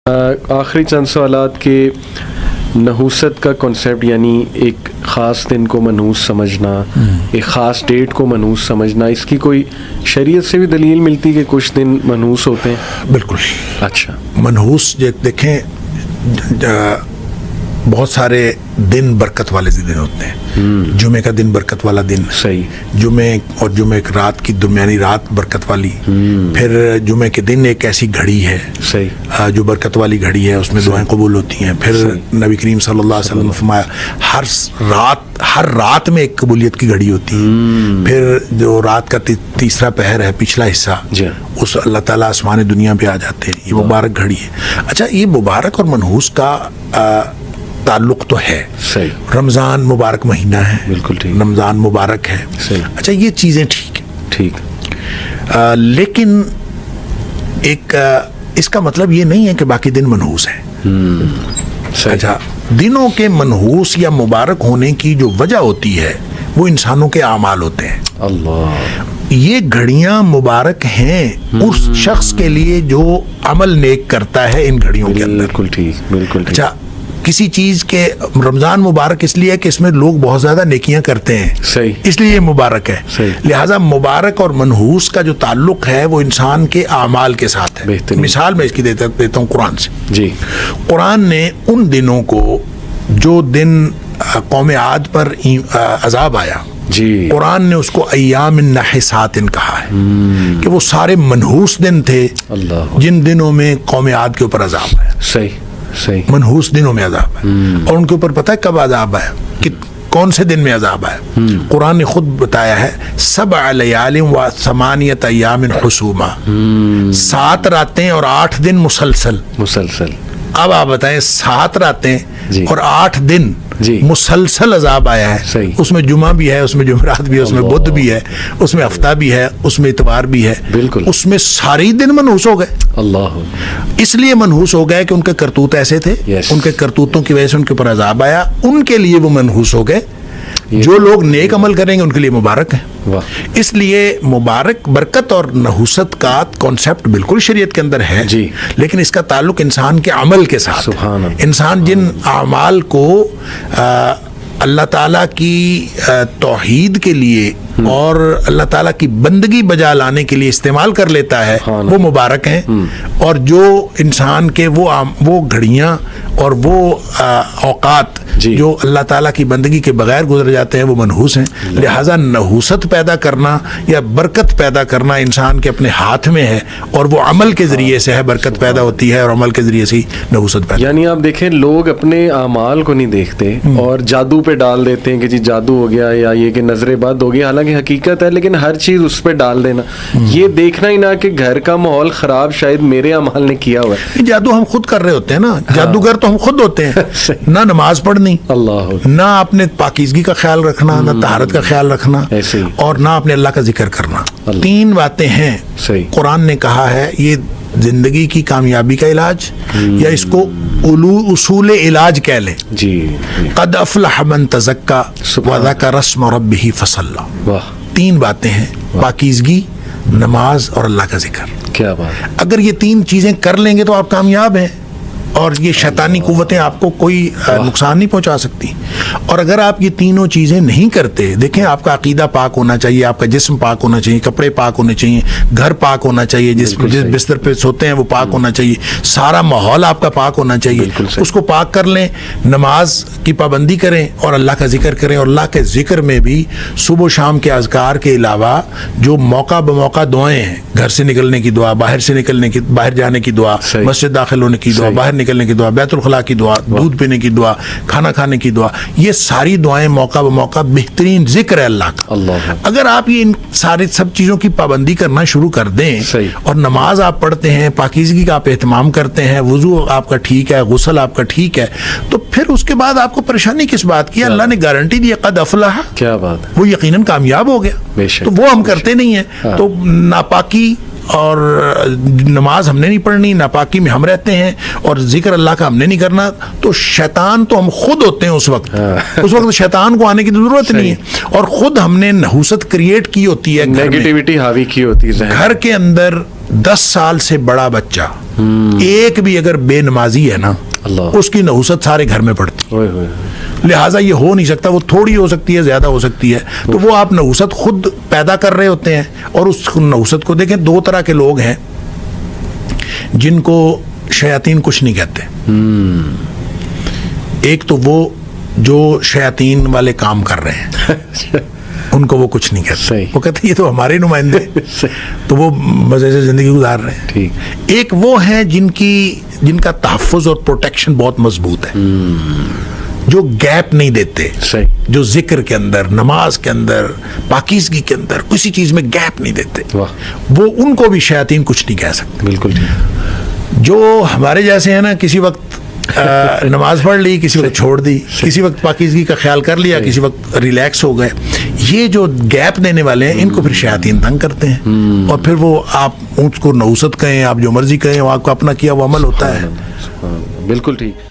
آخری چند سوالات کے نحوست کا کنسیپٹ، یعنی ایک خاص دن کو منحوس سمجھنا، ایک خاص ڈیٹ کو منحوس سمجھنا، اس کی کوئی شریعت سے بھی دلیل ملتی کہ کچھ دن منحوس ہوتے ہیں؟ بالکل. اچھا. منحوس دیکھیں، بہت سارے دن برکت والے دن ہوتے ہیں. جمعے کا دن برکت والا دن، صحیح. جمعے اور جمعے کی رات کی درمیانی رات برکت والی. پھر جمعے کے دن ایک ایسی گھڑی ہے صحیح جو برکت والی گھڑی ہے، اس میں دعائیں قبول ہوتی ہیں. پھر نبی کریم صلی اللہ علیہ وسلم نے فرمایا ہر رات میں ایک قبولیت کی گھڑی ہوتی ہے. پھر جو رات کا تیسرا پہر ہے، پچھلا حصہ، اس اللہ تعالیٰ آسمان دنیا پہ آ جاتے ہیں. یہ مبارک گھڑی ہے. اچھا، یہ مبارک اور منحوس کا تعلق تو ہے. صحیح. رمضان مبارک مہینہ ہے، بالکل ٹھیک. رمضان مبارک ہے. صحیح. اچھا، یہ چیزیں ٹھیک ہیں، ٹھیک. لیکن ایک اس کا مطلب یہ نہیں ہے کہ باقی دن منحوس ہیں. اچھا، دنوں کے منحوس یا مبارک ہونے کی جو وجہ ہوتی ہے وہ انسانوں کے اعمال ہوتے ہیں. اللہ. یہ گھڑیاں مبارک ہیں اس شخص کے لیے جو عمل نیک کرتا ہے ان گھڑیوں کے اندر. بالکل ٹھیک، بالکل ٹھیک. اچھا، کسی چیز کے رمضان مبارک اس لیے کہ اس میں لوگ بہت زیادہ نیکیاں کرتے ہیں، صحیح، اس لیے یہ مبارک ہے. صحیح. لہٰذا مبارک اور منحوس کا جو تعلق ہے وہ انسان کے اعمال کے ساتھ ہے. بہترین. مثال میں اس کی دیتا ہوں قرآن سے. جی. قرآن نے ان دنوں کو، جو دن قوم عاد پر عذاب آیا، جی، قرآن نے اس کو ایام نحسات کہا ہے کہ وہ سارے منحوس دن تھے اللہ، جن دنوں میں قوم عاد کے اوپر عذاب آیا. صحیح صحیح. منحوس دنوں میں عذاب ہے. اور ان کے اوپر پتہ ہے کب عذاب ہے، کہ کون سے دن میں عذاب ہے؟ قرآن نے خود بتایا ہے 7 لیال و 8 ایام حسوما، 7 راتیں اور 8 دن مسلسل. اب آپ بتائیں، 7 راتیں جی. اور 8 دن جی. مسلسل عذاب آیا ہے. صحیح. اس میں جمعہ بھی ہے، اس میں جمعرات بھی ہے، اس میں بدھ بھی ہے، اس میں ہفتہ بھی ہے، اس میں اتوار بھی ہے. بالکل. اس میں سارے دن منحوس ہو گئے. اللہ. اس لیے منحوس ہو گئے کہ ان کے کرتوت ایسے تھے. Yes. ان کے کرتوتوں کی وجہ سے ان کے اوپر عذاب آیا، ان کے لیے وہ منحوس ہو گئے. جو لوگ نیک عمل کریں گے ان کے لیے مبارک ہیں. اس لیے مبارک، برکت اور نحوست کا کانسیپٹ بالکل شریعت کے اندر ہے. جی. لیکن اس کا تعلق انسان کے عمل کے ساتھ. سبحان اللہ. انسان جن اعمال کو اللہ تعالیٰ کی توحید کے لیے اور اللہ تعالیٰ کی بندگی بجا لانے کے لیے استعمال کر لیتا ہے وہ مبارک ہیں. اور جو انسان کے وہ گھڑیاں اور وہ اوقات جو اللہ تعالیٰ کی بندگی کے بغیر گزر جاتے ہیں وہ منحوس ہیں. لہٰذا نحوست پیدا کرنا یا برکت پیدا کرنا انسان کے اپنے ہاتھ میں ہے، اور وہ عمل کے ذریعے سے ہے برکت پیدا ہوتی ہے، اور عمل کے ذریعے سے ہی نحوست پیدا. یعنی آپ دیکھیں، لوگ اپنے اعمال کو نہیں دیکھتے اور جادو پہ ڈال دیتے ہیں کہ جی جادو ہو گیا، یا یہ کہ نظر بد ہو گیا. حالانکہ حقیقت ہے، لیکن ہر چیز اس پہ ڈال دینا، یہ دیکھنا ہی نہ کہ گھر کا ماحول خراب شاید میرے اعمال نے کیا ہوا ہے. جادو ہم خود کر رہے ہوتے ہیں نا، جادوگر تو ہم خود ہوتے ہیں. نہ نماز پڑھنی، اللہ، نہ اپنے پاکیزگی کا خیال رکھنا، نہ طہارت کا خیال رکھنا، اور نہ اپنے اللہ کا ذکر کرنا. 3 باتیں ہیں. قرآن نے کہا ہے یہ زندگی کی کامیابی کا علاج، یا اس کو اصول علاج کہہ لیں. جی. قد افلح من تزکا وذکر اسم ربہ فصلی. 3 باتیں ہیں: پاکیزگی، نماز اور اللہ کا ذکر. کیا بات. اگر یہ 3 چیزیں کر لیں گے تو آپ کامیاب ہیں، اور یہ شیطانی قوتیں آپ کو کوئی نقصان نہیں پہنچا سکتی. اور اگر آپ یہ تینوں چیزیں نہیں کرتے، دیکھیں آپ کا عقیدہ پاک ہونا چاہیے، آپ کا جسم پاک ہونا چاہیے، کپڑے پاک ہونے چاہیے، گھر پاک ہونا چاہیے، جس بستر پہ سوتے ہیں وہ پاک ہونا چاہیے، سارا ماحول آپ کا پاک ہونا چاہیے. اس کو پاک کر لیں، نماز کی پابندی کریں اور اللہ کا ذکر کریں. اور اللہ کے ذکر میں بھی صبح و شام کے اذکار کے علاوہ جو موقع بموقع دعائیں ہیں، گھر سے نکلنے کی دعا، باہر جانے کی دعا، مسجد داخل ہونے کی دعا، باہر نکلنے کی دعا، بیت الخلاء کی دعا، دودھ پینے کی دعا، کھانا کھانے کی دعا، یہ ساری دعائیں موقع بموقع بہترین ذکر ہے اللہ کا. اگر آپ یہ ان سب چیزوں کی پابندی کرنا شروع کر دیں اور نماز آپ پڑھتے ہیں، پاکیزگی کا آپ اہتمام کرتے ہیں، وضو آپ کا ٹھیک ہے، غسل آپ کا ٹھیک ہے، تو پھر اس کے بعد آپ کو پریشانی کس بات کی؟ اللہ نے گارنٹی دی قد افلح. کیا بات. وہ یقیناً کامیاب ہو گیا. تو وہ ہم کرتے نہیں ہیں. تو ناپاکی اور نماز ہم نے نہیں پڑھنی, ناپاکی میں ہم رہتے ہیں, اور ذکر اللہ کا ہم نے نہیں کرنا, تو شیطان تو ہم خود ہوتے ہیں اس وقت. اس وقت شیطان کو آنے کی ضرورت نہیں ہے, اور خود ہم نے نحوست کریٹ کی ہوتی ہے, نیگیٹیوٹی حاوی کی ہوتی ہے. گھر کے اندر 10 سال سے بڑا بچہ ایک بھی اگر بے نمازی ہے نا, اس کی نحوست سارے گھر میں پڑتی ہے. لہٰذا یہ ہو نہیں سکتا, وہ تھوڑی ہو سکتی ہے, زیادہ ہو سکتی ہے, تو وہ آپ نحوست خود پیدا کر رہے ہوتے ہیں. اور اس نحوست کو دیکھیں, 2 طرح کے لوگ ہیں جن کو شیاطین کچھ نہیں کہتے. ایک تو وہ جو شیاطین والے کام کر رہے ہیں, ان کو وہ کچھ نہیں کہتے, وہ کہتے ہیں یہ تو ہمارے نمائندے, تو وہ مزے سے زندگی گزار رہے ہیں. ایک وہ ہیں جن کا تحفظ اور پروٹیکشن بہت مضبوط ہے, جو گیپ نہیں دیتے, جو ذکر کے اندر, نماز کے اندر, پاکیزگی کے اندر کسی چیز میں گیپ نہیں دیتے, وہ ان کو بھی شیاطین کچھ نہیں کہہ سکتے. بالکل. جو ہمارے جیسے ہیں نا, کسی وقت نماز پڑھ لی, کسی وقت چھوڑ دی, کسی وقت پاکیزگی کا خیال کر لیا, کسی وقت ریلیکس ہو گئے, یہ جو گیپ دینے والے ہیں ان کو پھر شیاطین تنگ کرتے ہیں. اور پھر وہ آپ اس کو نحوست کہیں, آپ جو مرضی کہیں, وہ آپ کا اپنا کیا وہ عمل ہوتا ہے. بالکل ٹھیک.